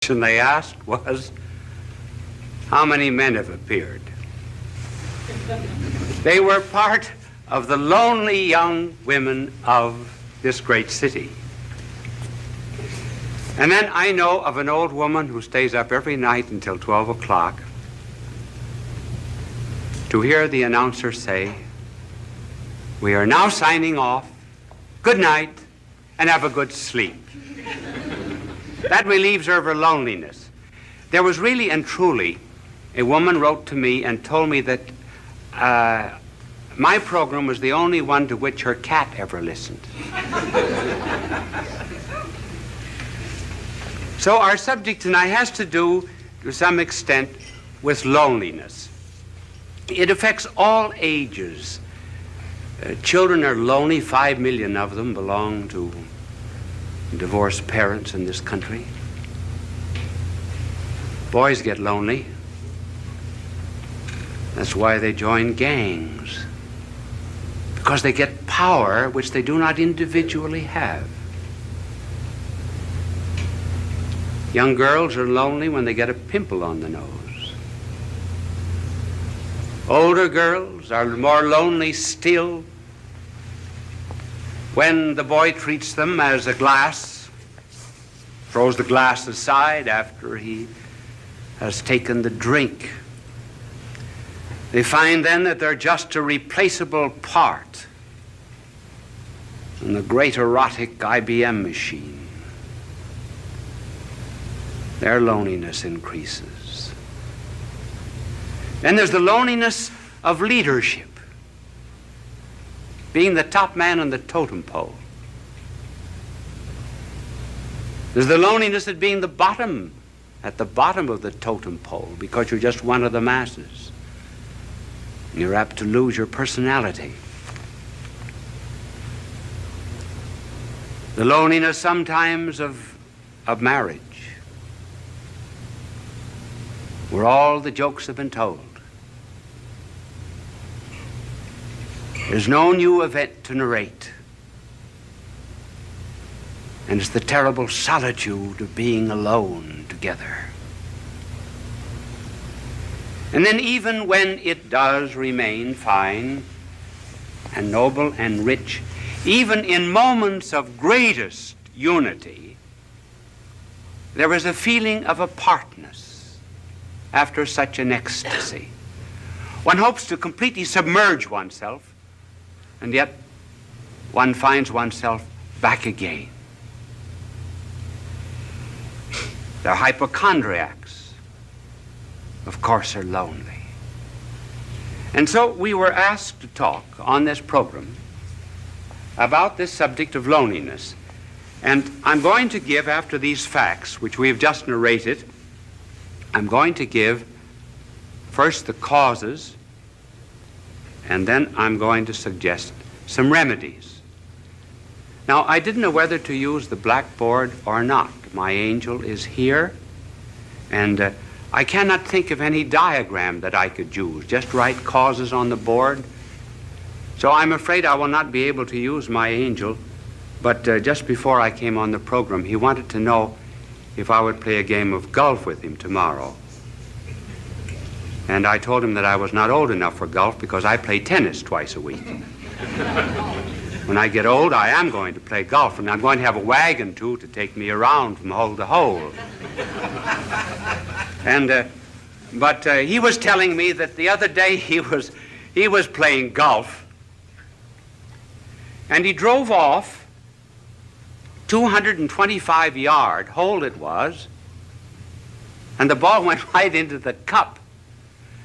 question they asked was, how many men have appeared? They were part of the lonely young women of this great city. And then I know of an old woman who stays up every night until 12 o'clock to hear the announcer say, "We are now signing off. Good night, and have a good sleep." That relieves her of her loneliness. There was really and truly, a woman wrote to me and told me that my program was the only one to which her cat ever listened. So our subject tonight has to do, to some extent, with loneliness. It affects all ages. Children are lonely. 5 million of them belong to divorced parents in this country. Boys get lonely. That's why they join gangs, because they get power which they do not individually have. Young girls are lonely when they get a pimple on the nose. Older girls are more lonely still when the boy treats them as a glass, throws the glass aside after he has taken the drink. They find then that they're just a replaceable part in the great erotic IBM machine. Their loneliness increases. Then there's the loneliness of leadership, being the top man on the totem pole. There's the loneliness of being at the bottom of the totem pole, because you're just one of the masses. You're apt to lose your personality. The loneliness sometimes of marriage, where all the jokes have been told. There's no new event to narrate. And it's the terrible solitude of being alone together. And then even when it does remain fine and noble and rich, even in moments of greatest unity, there is a feeling of apartness after such an ecstasy. One hopes to completely submerge oneself, and yet one finds oneself back again. The hypochondriacs, of course, are lonely. And so we were asked to talk on this program about this subject of loneliness. And I'm going to give, after these facts, which we have just narrated, I'm going to give first the causes, and then I'm going to suggest some remedies. Now, I didn't know whether to use the blackboard or not. My angel is here, and I cannot think of any diagram that I could use. Just write causes on the board. So I'm afraid I will not be able to use my angel, but just before I came on the program, he wanted to know if I would play a game of golf with him tomorrow. And I told him that I was not old enough for golf because I play tennis twice a week. When I get old, I am going to play golf, and I'm going to have a wagon, too, to take me around from hole to hole. But he was telling me that the other day he was playing golf, and he drove off 225-yard hole it was, and the ball went right into the cup.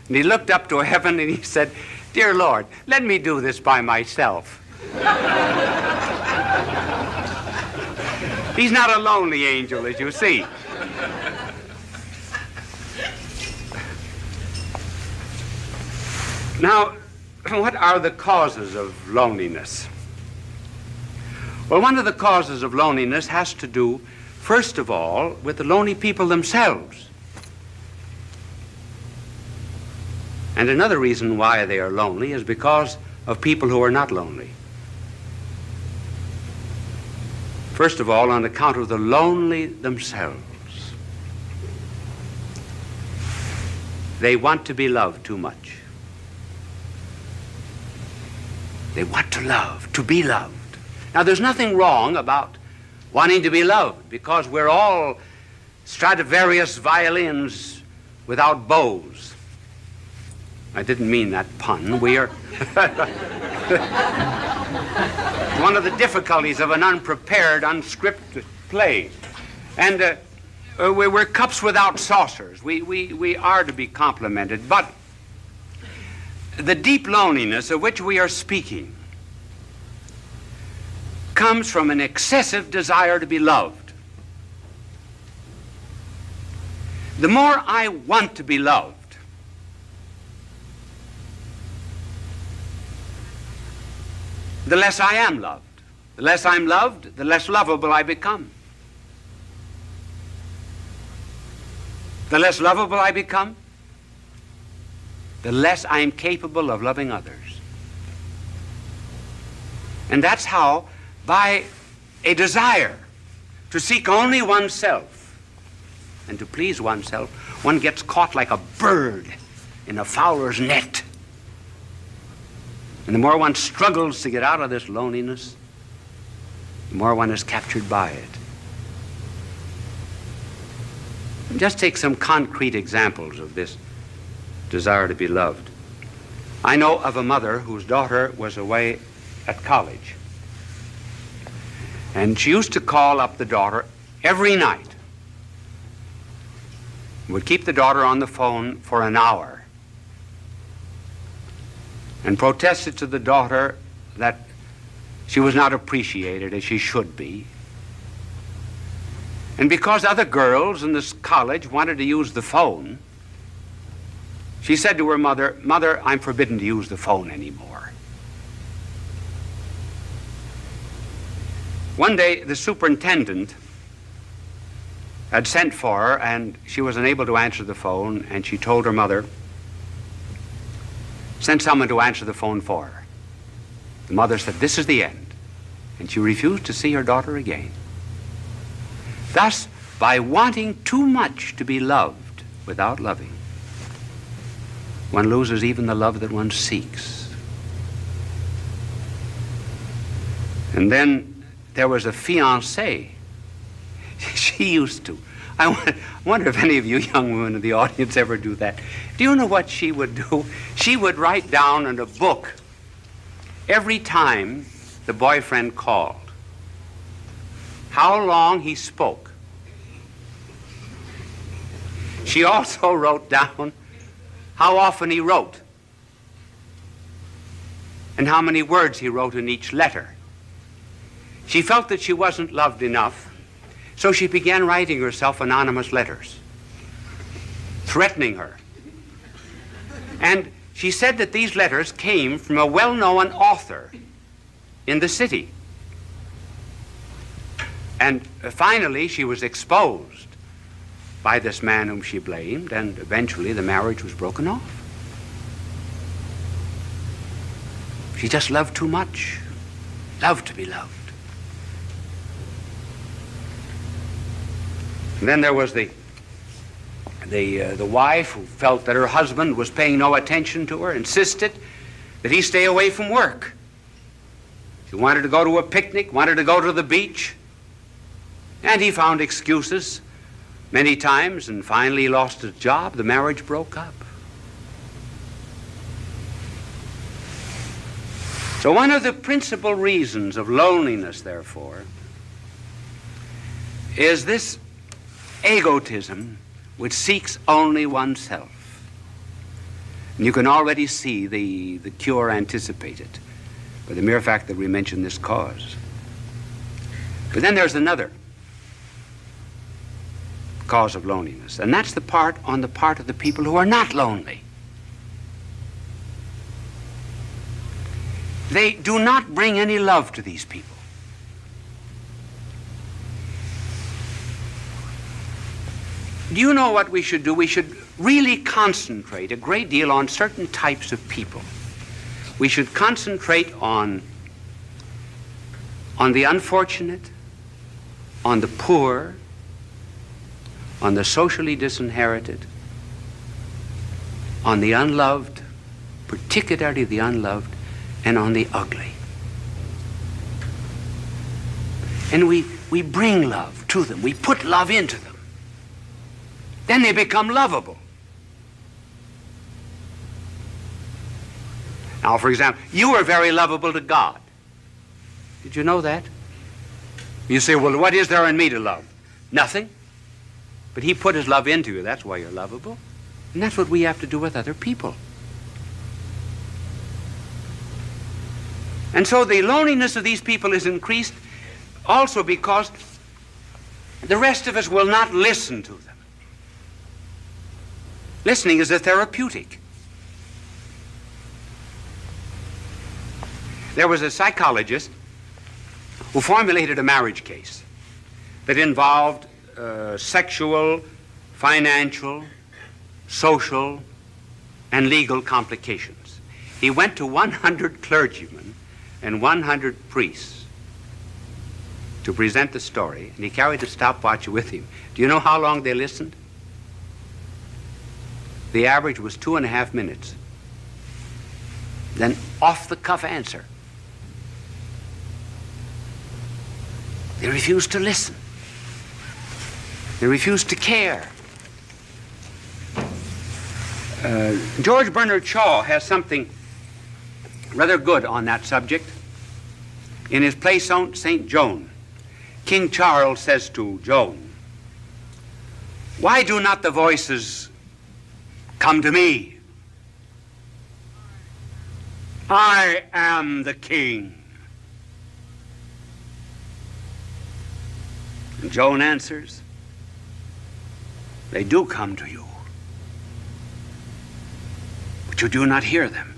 And he looked up to heaven and he said, "Dear Lord, let me do this by myself." He's not a lonely angel, as you see. Now, what are the causes of loneliness? Well, one of the causes of loneliness has to do, first of all, with the lonely people themselves. And another reason why they are lonely is because of people who are not lonely. First of all, on account of the lonely themselves. They want to be loved too much. They want to love, to be loved. Now, there's nothing wrong about wanting to be loved, because we're all Stradivarius violins without bows. I didn't mean that pun. We are one of the difficulties of an unprepared, unscripted play. And we're cups without saucers. We are to be complimented. But the deep loneliness of which we are speaking comes from an excessive desire to be loved. The more I want to be loved, the less I am loved. The less I'm loved, the less lovable I become. The less lovable I become, the less I am capable of loving others. And that's how, by a desire to seek only oneself and to please oneself, one gets caught like a bird in a fowler's net. And the more one struggles to get out of this loneliness, the more one is captured by it. Just take some concrete examples of this desire to be loved. I know of a mother whose daughter was away at college. And she used to call up the daughter every night. Would keep the daughter on the phone for an hour and protested to the daughter that she was not appreciated as she should be. And because other girls in this college wanted to use the phone, she said to her mother, "Mother, I'm forbidden to use the phone anymore." One day, the superintendent had sent for her, and she was unable to answer the phone, and she told her mother, "Send someone to answer the phone for her." The mother said, "This is the end," and she refused to see her daughter again. Thus, by wanting too much to be loved without loving, one loses even the love that one seeks. And then there was a fiancée. She used to. I wonder if any of you young women in the audience ever do that. Do you know what she would do? She would write down in a book every time the boyfriend called how long he spoke. She also wrote down how often he wrote and how many words he wrote in each letter. She felt that she wasn't loved enough, so she began writing herself anonymous letters, threatening her. And she said that these letters came from a well-known author in the city. And finally, she was exposed by this man whom she blamed, and eventually the marriage was broken off. She just loved too much, loved to be loved. And then there was the wife who felt that her husband was paying no attention to her, insisted that he stay away from work. She wanted to go to a picnic, wanted to go to the beach, and he found excuses many times, and finally he lost his job. The marriage broke up. So one of the principal reasons of loneliness, therefore, is this egotism which seeks only oneself. And you can already see the cure anticipated by the mere fact that we mention this cause. But then there's another cause of loneliness, and that's on the part of the people who are not lonely. They do not bring any love to these people. Do you know what we should do? We should really concentrate a great deal on certain types of people. We should concentrate on the unfortunate, on the poor, on the socially disinherited, on the unloved, particularly the unloved, and on the ugly. And we bring love to them. We put love into them. Then they become lovable. Now, for example, you are very lovable to God. Did you know that? You say, well, what is there in me to love? Nothing. But he put his love into you. That's why you're lovable. And that's what we have to do with other people. And so the loneliness of these people is increased also because the rest of us will not listen to them. Listening is a therapeutic. There was a psychologist who formulated a marriage case that involved sexual, financial, social, and legal complications. He went to 100 clergymen and 100 priests to present the story, and he carried a stopwatch with him. Do you know how long they listened? The average was 2.5 minutes. Then off-the-cuff answer. They refused to listen. They refused to care. George Bernard Shaw has something rather good on that subject. In his play St. Joan, King Charles says to Joan, "Why do not the voices come to me? I am the king." And Joan answers, "They do come to you, but you do not hear them.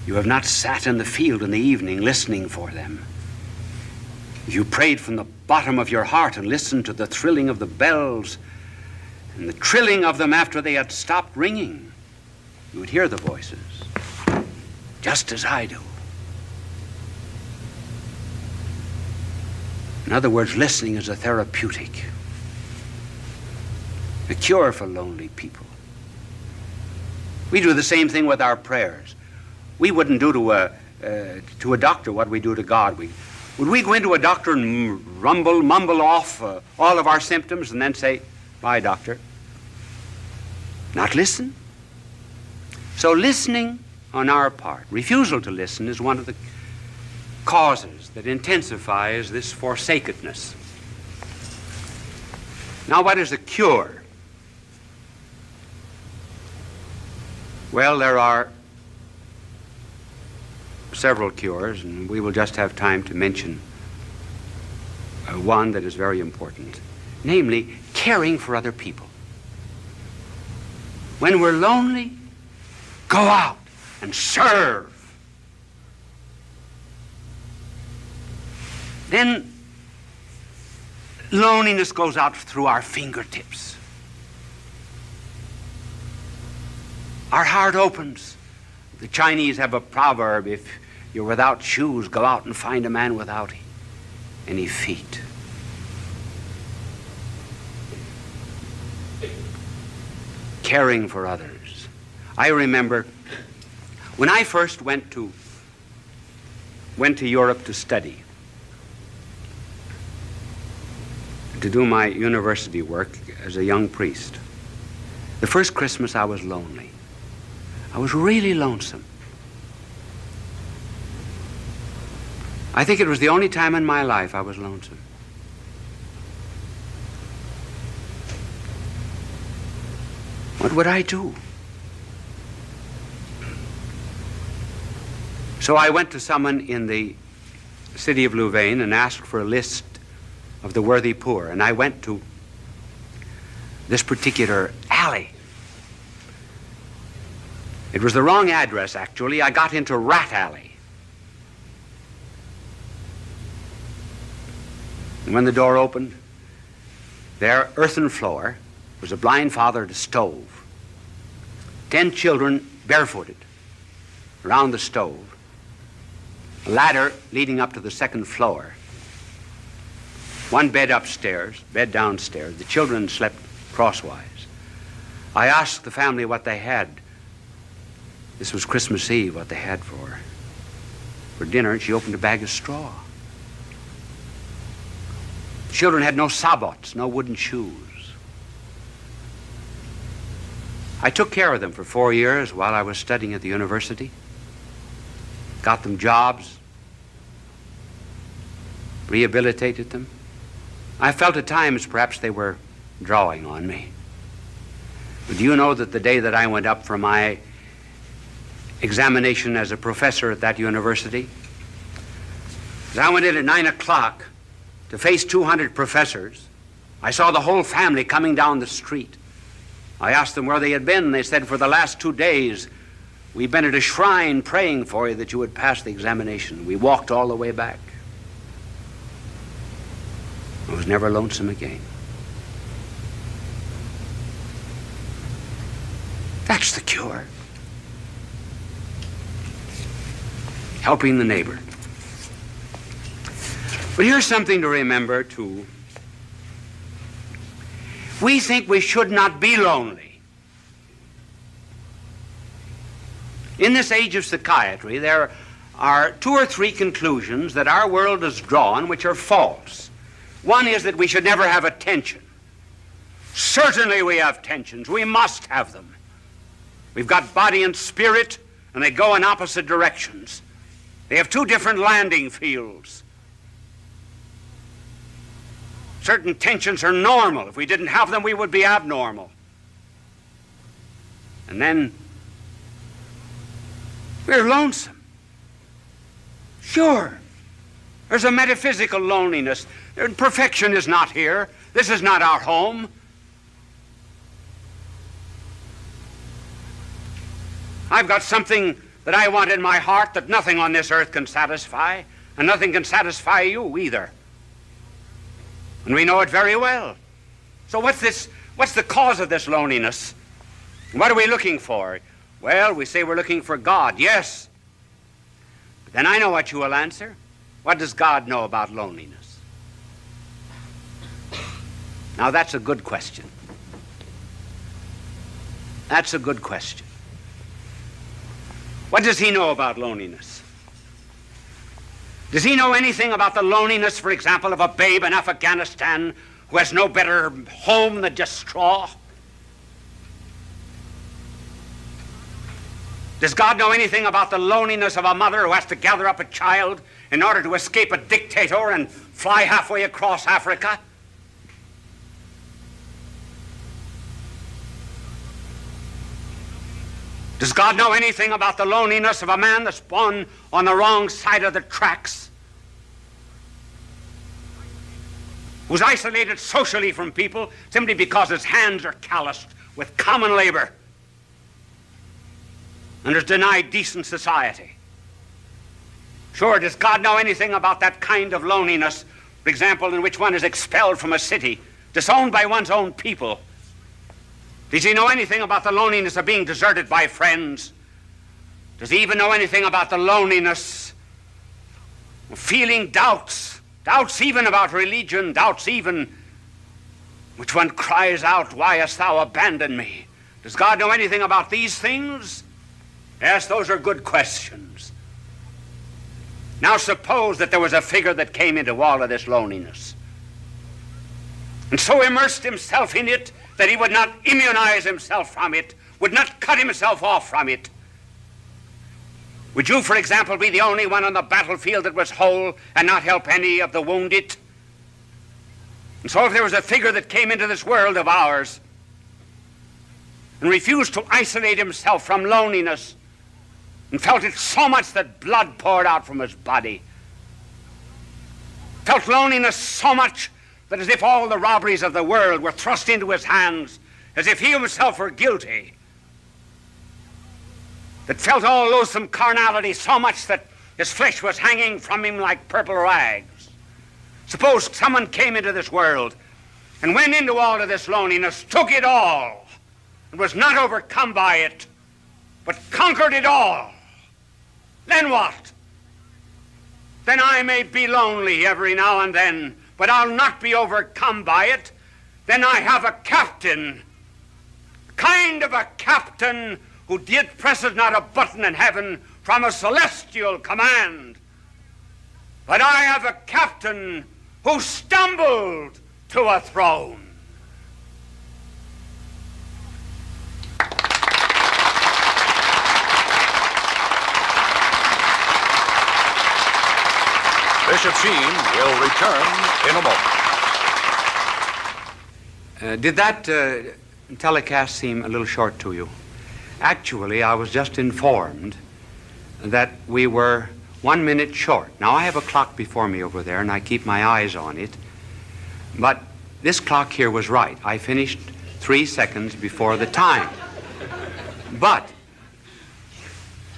You have not sat in the field in the evening listening for them. If you prayed from the bottom of your heart and listened to the thrilling of the bells and the trilling of them after they had stopped ringing, you would hear the voices, just as I do." In other words, listening is a therapeutic, a cure for lonely people. We do the same thing with our prayers. We wouldn't do to a doctor what we do to God. Would we go into a doctor and mumble off all of our symptoms and then say, "Bye, doctor"? Not listen. So listening on our part, refusal to listen, is one of the causes that intensifies this forsakenness. Now, what is a cure? Well, there are several cures, and we will just have time to mention one that is very important, namely caring for other people. When we're lonely, go out and serve. Then loneliness goes out through our fingertips. Our heart opens. The Chinese have a proverb, if you're without shoes, go out and find a man without any feet. Caring for others. I remember when I first went to Europe to study, to do my university work as a young priest. The first Christmas I was lonely. I was really lonesome. I think it was the only time in my life I was lonesome. What would I do? So I went to someone in the city of Louvain and asked for a list of the worthy poor, and I went to this particular alley. It was the wrong address, actually. I got into Rat Alley. And when the door opened, there, earthen floor, was a blind father at a stove. 10 children barefooted around the stove. A ladder leading up to the second floor. One bed upstairs, bed downstairs. The children slept crosswise. I asked the family what they had. This was Christmas Eve, what they had for dinner, and she opened a bag of straw. Children had no sabots, no wooden shoes. I took care of them for 4 years while I was studying at the university. Got them jobs, rehabilitated them. I felt at times perhaps they were drawing on me. But do you know that the day that I went up for my examination as a professor at that university, as I went in at 9 o'clock to face 200 professors, I saw the whole family coming down the street. I asked them where they had been, and they said, for the last 2 days, we've been at a shrine praying for you that you would pass the examination. We walked all the way back. I was never lonesome again. That's the cure. Helping the neighbor. But here's something to remember, too. We think we should not be lonely. In this age of psychiatry, there are 2 or 3 conclusions that our world has drawn which are false. One is that we should never have a tension. Certainly we have tensions. We must have them. We've got body and spirit, and they go in opposite directions. They have 2 different landing fields. Certain tensions are normal. If we didn't have them, we would be abnormal. And then we're lonesome. Sure. There's a metaphysical loneliness. Perfection is not here. This is not our home. I've got something that I want in my heart that nothing on this earth can satisfy, and nothing can satisfy you either. And we know it very well. So what's the cause of this loneliness? What are we looking for? Well, we say we're looking for God. Yes. But then I know what you will answer. What does God know about loneliness? Now that's a good question. That's a good question. What does he know about loneliness? Does he know anything about the loneliness, for example, of a babe in Afghanistan who has no better home than just straw? Does God know anything about the loneliness of a mother who has to gather up a child in order to escape a dictator and fly halfway across Africa? Does God know anything about the loneliness of a man that's born on the wrong side of the tracks? Who's isolated socially from people simply because his hands are calloused with common labor and is denied decent society? Sure, does God know anything about that kind of loneliness, for example, in which one is expelled from a city, disowned by one's own people? Does he know anything about the loneliness of being deserted by friends? Does he even know anything about the loneliness of feeling doubts even about religion, doubts even which one cries out, why hast thou abandoned me? Does God know anything about these things? Yes, those are good questions. Now suppose that there was a figure that came into all of this loneliness and so immersed himself in it that he would not immunize himself from it, would not cut himself off from it. Would you, for example, be the only one on the battlefield that was whole and not help any of the wounded? And so if there was a figure that came into this world of ours and refused to isolate himself from loneliness and felt it so much that blood poured out from his body, felt loneliness so much that as if all the robberies of the world were thrust into his hands, as if he himself were guilty, that felt all loathsome carnality so much that his flesh was hanging from him like purple rags. Suppose someone came into this world and went into all of this loneliness, took it all, and was not overcome by it, but conquered it all. Then what? Then I may be lonely every now and then, but I'll not be overcome by it. Then I have a captain kind of a captain who yet presses not a button in heaven from a celestial command. But I have a captain who stumbled to a throne. Bishop Sheen will return in a moment. Did that telecast seem a little short to you? Actually, I was just informed that we were 1 minute short. Now, I have a clock before me over there, and I keep my eyes on it. But this clock here was right. I finished 3 seconds before the time. But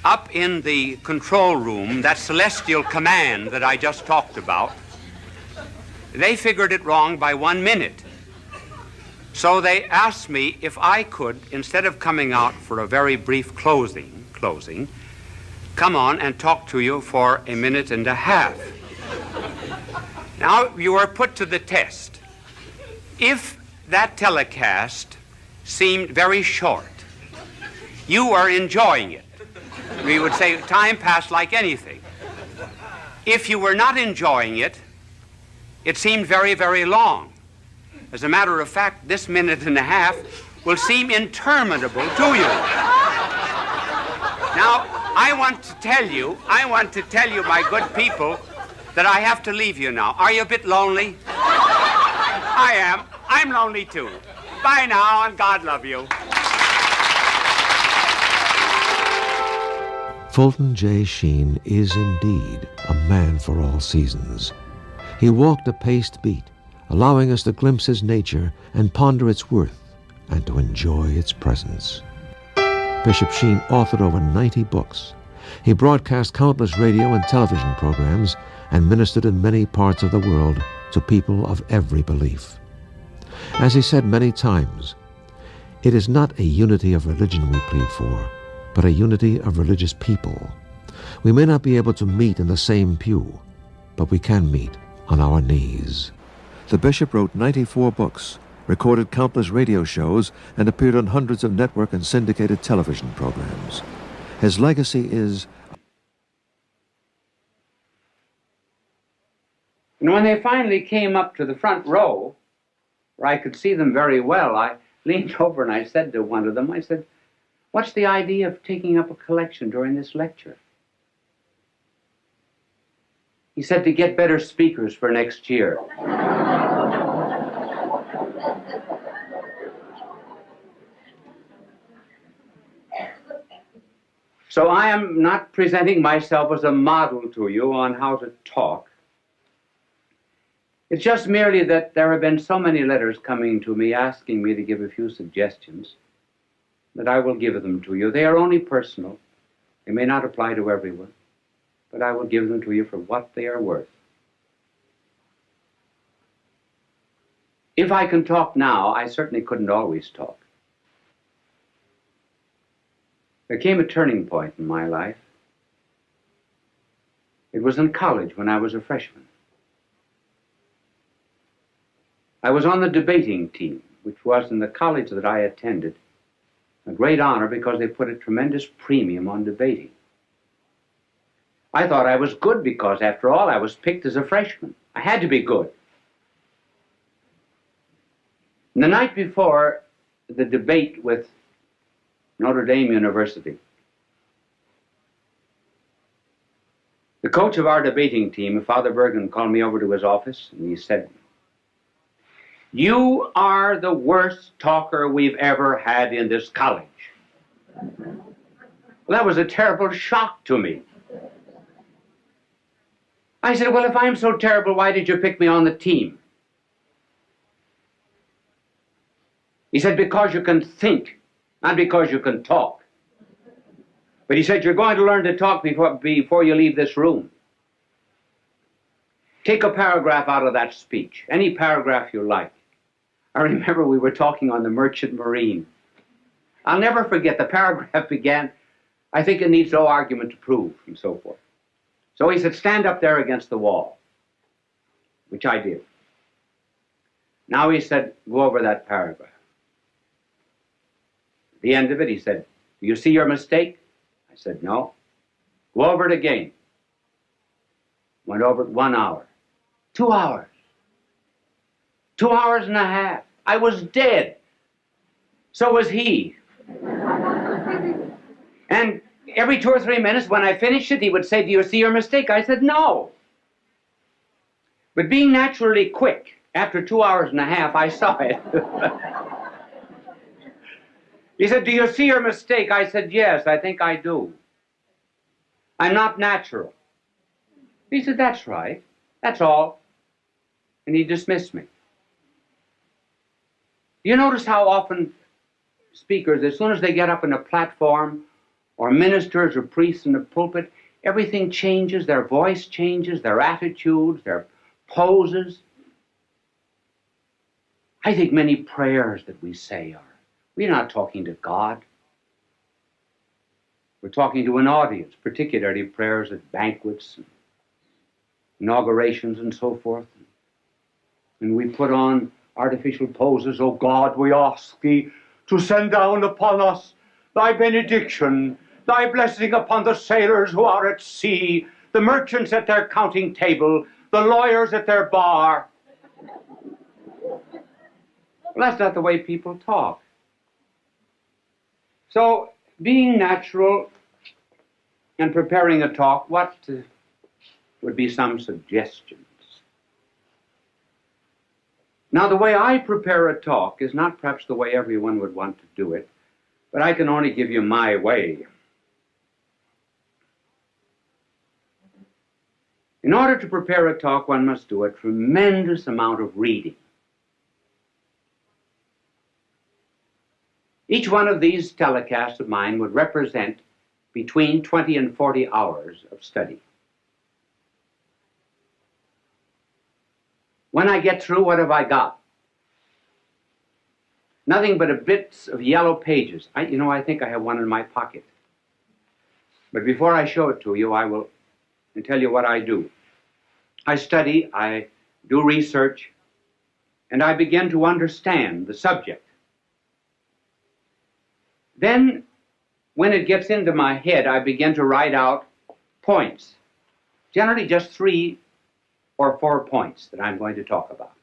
up in the control room, that celestial command that I just talked about, they figured it wrong by 1 minute. So they asked me if I could, instead of coming out for a very brief closing, come on and talk to you for 1.5 minutes. Now, you are put to the test. If that telecast seemed very short, you are enjoying it. We would say time passed like anything. If you were not enjoying it, it seemed very, very long. As a matter of fact, this 1.5 minutes will seem interminable to you. Now, I want to tell you, my good people, that I have to leave you now. Are you a bit lonely? I am. I'm lonely too. Bye now, and God love you. Fulton.j.sheen is indeed a man for all seasons. He walked a paced beat, allowing us to glimpse his nature and ponder its worth and to enjoy its presence. Bishop Sheen authored over 90 books. He broadcast countless radio and television programs and ministered in many parts of the world to people of every belief. As he said many times, it is not a unity of religion we plead for, but a unity of religious people. We may not be able to meet in the same pew, but we can meet on our knees. The bishop wrote 94 books, recorded countless radio shows, and appeared on hundreds of network and syndicated television programs. His legacy is... And when they finally came up to the front row, where I could see them very well, I leaned over and I said to one of them, I said, "What's the idea of taking up a collection during this lecture?" He said, "To get better speakers for next year." So I am not presenting myself as a model to you on how to talk. It's just merely that there have been so many letters coming to me asking me to give a few suggestions that I will give them to you. They are only personal. They may not apply to everyone, but I will give them to you for what they are worth. If I can talk now, I certainly couldn't always talk. There came a turning point in my life. It was in college when I was a freshman. I was on the debating team, which was in the college that I attended a great honor because they put a tremendous premium on debating. I thought I was good because, after all, I was picked as a freshman. I had to be good. And the night before the debate with Notre Dame University, the coach of our debating team, Father Bergen, called me over to his office and he said, "You are the worst talker we've ever had in this college." Well, that was a terrible shock to me. I said, "Well, if I'm so terrible, why did you pick me on the team?" He said, "Because you can think, not because you can talk." But he said, "You're going to learn to talk before you leave this room. Take a paragraph out of that speech, any paragraph you like." I remember we were talking on the Merchant Marine. I'll never forget, the paragraph began, "I think it needs no argument to prove," and so forth. So he said, "Stand up there against the wall," which I did. Now he said, "Go over that paragraph." At the end of it, he said, "Do you see your mistake?" I said, "No." "Go over it again." Went over it 1 hour, 2 hours, 2 hours and a half. I was dead. So was he. And every 2 or 3 minutes when I finished it, he would say, "Do you see your mistake?" I said, "No." But being naturally quick, after 2 hours and a half, I saw it. He said, "Do you see your mistake?" I said, "Yes, I think I do. I'm not natural." He said, "That's right. That's all." And he dismissed me. You notice how often speakers, as soon as they get up on a platform, or ministers or priests in the pulpit, everything changes, their voice changes, their attitudes, their poses. I think many prayers that we say we're not talking to God. We're talking to an audience, particularly prayers at banquets, and inaugurations and so forth. And we put on artificial poses. "Oh God, we ask thee to send down upon us thy benediction, thy blessing upon the sailors who are at sea, the merchants at their counting table, the lawyers at their bar." Well, that's not the way people talk. So, being natural and preparing a talk, what would be some suggestions? Now, the way I prepare a talk is not perhaps the way everyone would want to do it, but I can only give you my way. In order to prepare a talk, one must do a tremendous amount of reading. Each one of these telecasts of mine would represent between 20 and 40 hours of study. When I get through, what have I got? Nothing but a bits of yellow pages. I think I have one in my pocket. But before I show it to you, I will tell you what I do. I study, I do research, and I begin to understand the subject. Then, when it gets into my head, I begin to write out points, generally just 3 or 4 points that I'm going to talk about.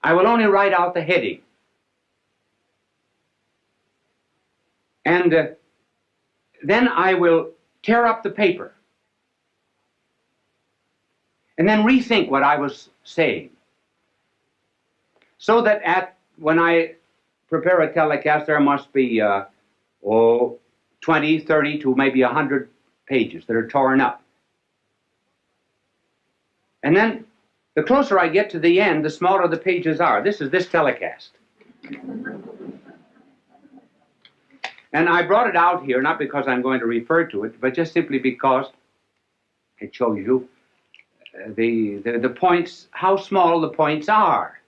I will only write out the heading. And then I will tear up the paper and then rethink what I was saying, so that when I prepare a telecast, there must be 20, 30 to maybe 100 pages that are torn up. And then the closer I get to the end, the smaller the pages are. This is this telecast. And I brought it out here, not because I'm going to refer to it, but just simply because it shows you the points, how small the points are.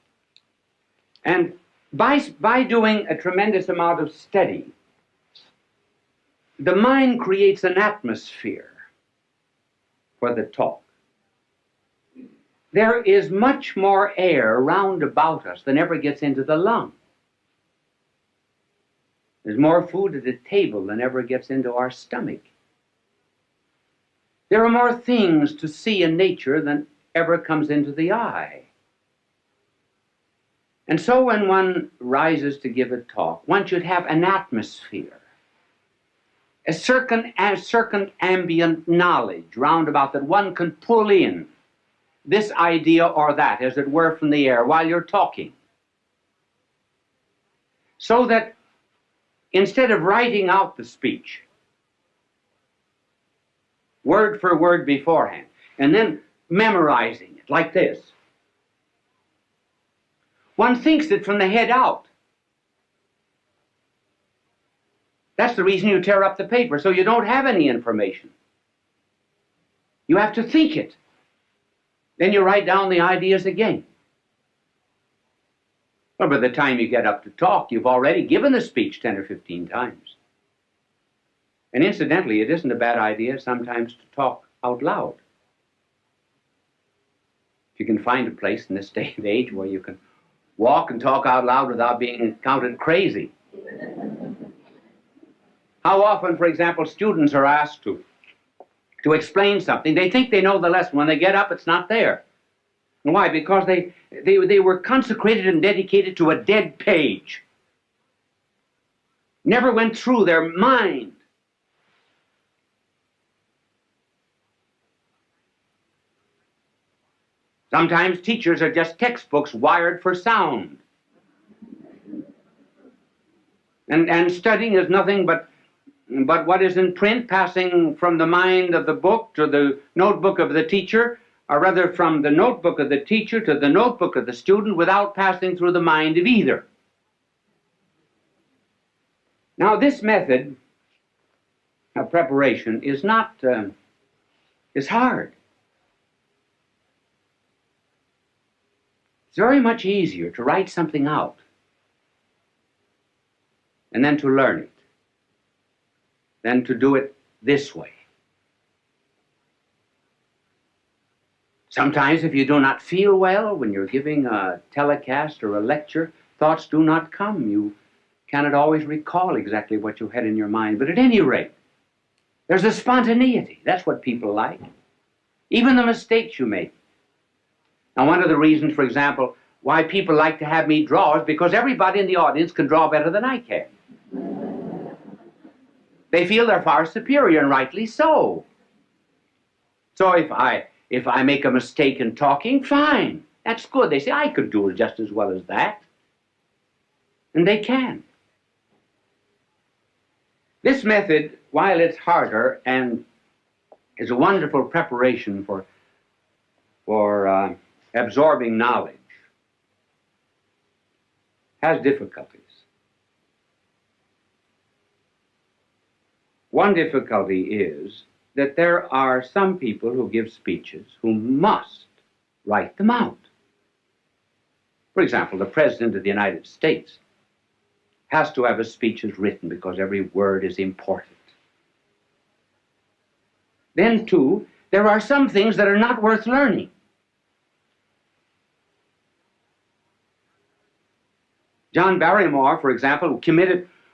And by doing a tremendous amount of study, the mind creates an atmosphere for the talk. There is much more air round about us than ever gets into the lung. There's more food at the table than ever gets into our stomach. There are more things to see in nature than ever comes into the eye. And so when one rises to give a talk, one should have an atmosphere, a certain ambient knowledge round about that one can pull in this idea or that, as it were, from the air while you're talking. So that instead of writing out the speech, word for word beforehand, and then memorizing it like this, one thinks it from the head out. That's the reason you tear up the paper, so you don't have any information. You have to think it. Then you write down the ideas again. Well, by the time you get up to talk, you've already given the speech 10 or 15 times. And incidentally, it isn't a bad idea sometimes to talk out loud. If you can find a place in this day and age where you can walk and talk out loud without being counted crazy. How often, for example, students are asked to explain something. They think they know the lesson. When they get up, it's not there. And why? Because they were consecrated and dedicated to a dead page. Never went through their mind. Sometimes teachers are just textbooks wired for sound. And studying is nothing but what is in print, passing from the mind of the book to the notebook of the teacher, or rather from the notebook of the teacher to the notebook of the student without passing through the mind of either. Now, this method of preparation is hard. It's very much easier to write something out and then to learn it than to do it this way. Sometimes if you do not feel well when you're giving a telecast or a lecture, thoughts do not come. You cannot always recall exactly what you had in your mind. But at any rate, there's a spontaneity. That's what people like. Even the mistakes you make. Now, one of the reasons, for example, why people like to have me draw is because everybody in the audience can draw better than I can. They feel they're far superior, and rightly so. So if I make a mistake in talking, fine. That's good. They say, I could do it just as well as that. And they can. This method, while it's harder and is a wonderful preparation for absorbing knowledge, has difficulties. One difficulty is that there are some people who give speeches who must write them out. For example, the President of the United States has to have his speeches written because every word is important. Then, too, there are some things that are not worth learning. John Barrymore, for example,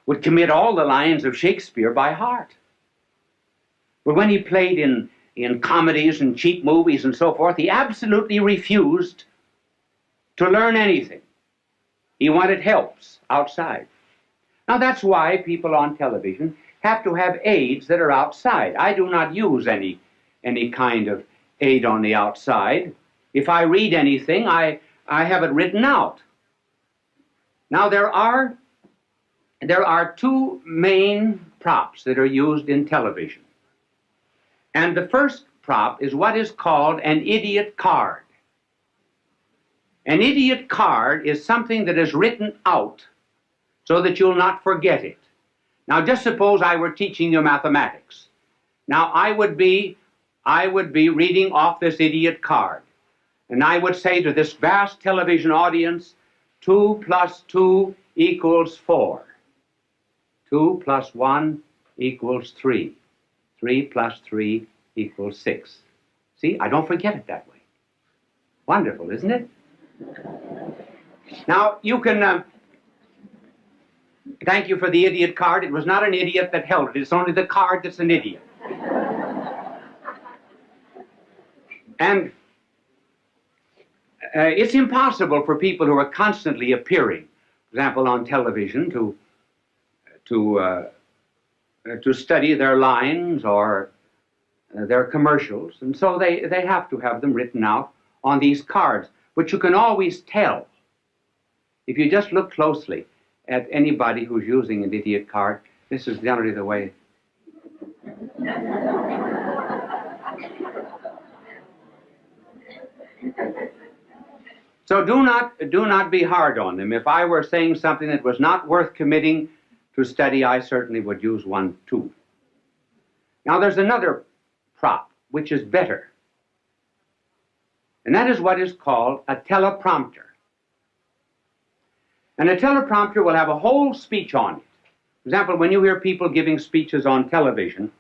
would commit all the lines of Shakespeare by heart. But when he played in comedies and cheap movies and so forth, he absolutely refused to learn anything. He wanted helps outside. Now that's why people on television have to have aids that are outside. I do not use any kind of aid on the outside. If I read anything, I have it written out. Now there are two main props that are used in television. And the first prop is what is called an idiot card. An idiot card is something that is written out so that you'll not forget it. Now just suppose I were teaching you mathematics. Now I would be reading off this idiot card. And I would say to this vast television audience, 2 plus 2 equals 4. 2 plus 1 equals 3. 3 plus 3 equals 6. See, I don't forget it that way. Wonderful, isn't it? Now, you can... thank you for the idiot card. It was not an idiot that held it. It's only the card that's an idiot. And it's impossible for people who are constantly appearing, for example, on television, to study their lines or their commercials, and so they have to have them written out on these cards. But you can always tell, if you just look closely at anybody who's using an idiot card, this is generally the way. So do not be hard on them. If I were saying something that was not worth committing to study, I certainly would use one too. Now there's another prop which is better, and that is what is called a teleprompter. And a teleprompter will have a whole speech on it. For example, when you hear people giving speeches on television,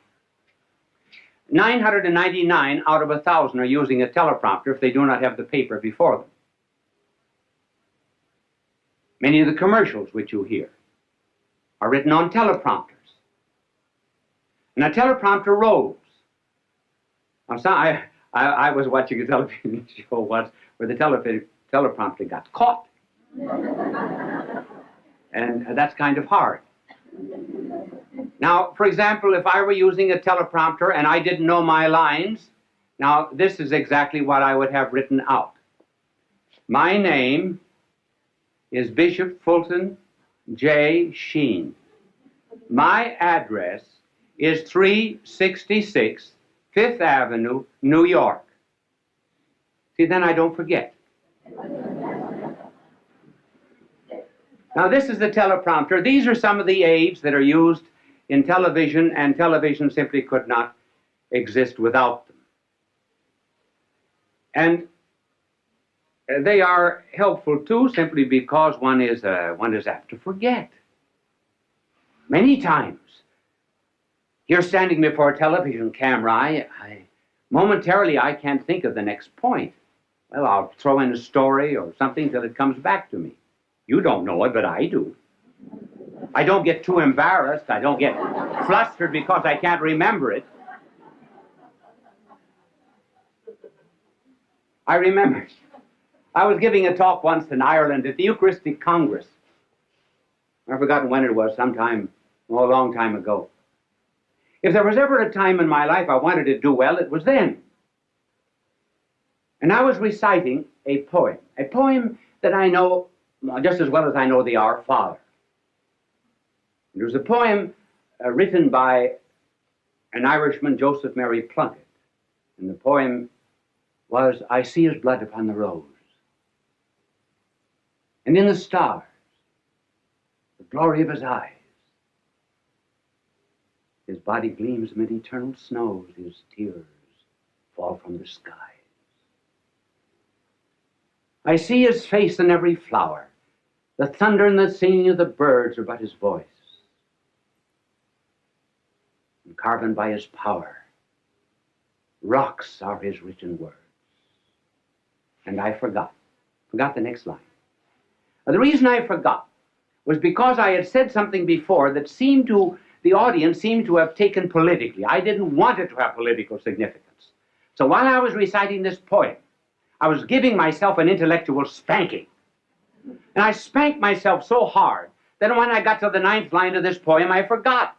999 out of 1,000 are using a teleprompter if they do not have the paper before them. Many of the commercials which you hear are written on teleprompters. And a teleprompter rose. Now, I was watching a television show once where the teleprompter got caught. And that's kind of hard. Now, for example, if I were using a teleprompter and I didn't know my lines, now this is exactly what I would have written out. My name is Bishop Fulton J.Sheen. My address is 366 Fifth Avenue, New York. See, then I don't forget. Now, this is the teleprompter. These are some of the aids that are used in television, and television simply could not exist without them. And they are helpful, too, simply because one is apt to forget. Many times, you're standing before a television camera, momentarily I can't think of the next point. Well, I'll throw in a story or something till it comes back to me. You don't know it, but I do. I don't get too embarrassed. I don't get flustered because I can't remember it. I remember, I was giving a talk once in Ireland at the Eucharistic Congress. I've forgotten when it was, sometime, a long time ago. If there was ever a time in my life I wanted to do well, it was then. And I was reciting a poem that I know just as well as I know the Our Father. It was a poem written by an Irishman, Joseph Mary Plunkett. And the poem was, I see his blood upon the rose, and in the stars, the glory of his eyes. His body gleams amid eternal snows, his tears fall from the skies. I see his face in every flower. The thunder and the singing of the birds are but his voice. And carven by his power, rocks are his written words. And I forgot the next line. Now, the reason I forgot was because I had said something before that the audience seemed to have taken politically. I didn't want it to have political significance. So while I was reciting this poem, I was giving myself an intellectual spanking. And I spanked myself so hard that when I got to the 9th line of this poem, I forgot.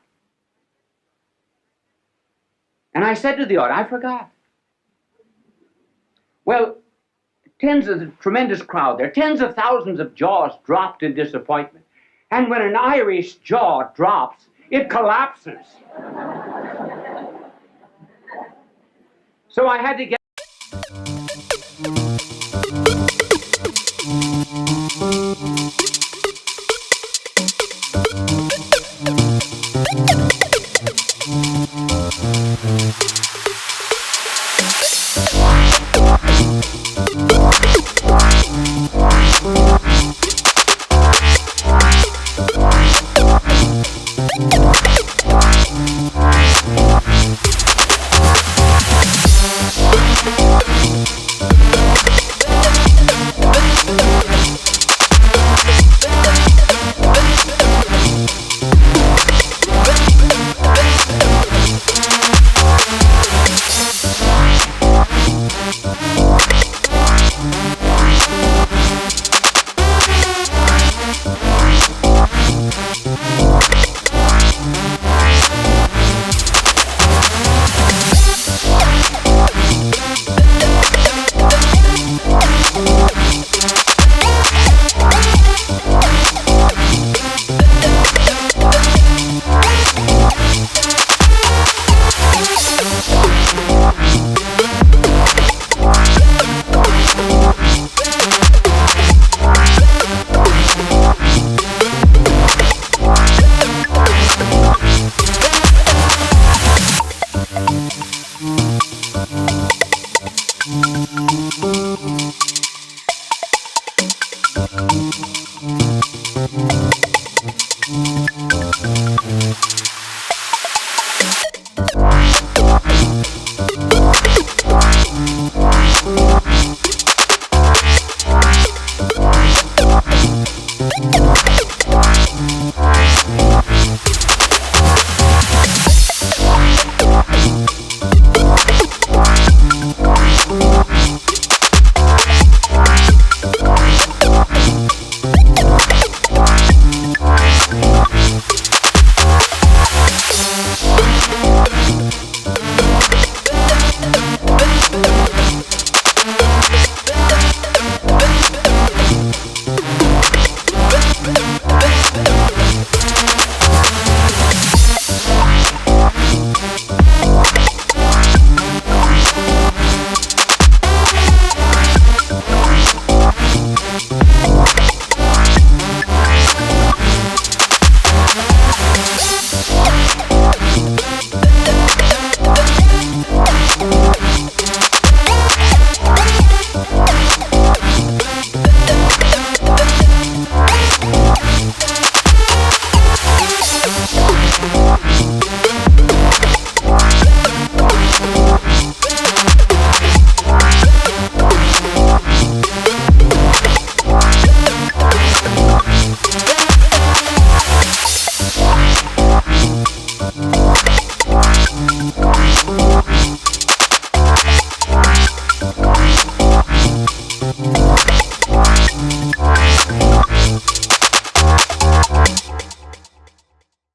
And I said to the audience, I forgot. Well, tremendous crowd there, tens of thousands of jaws dropped in disappointment. And when an Irish jaw drops, it collapses. So I had to get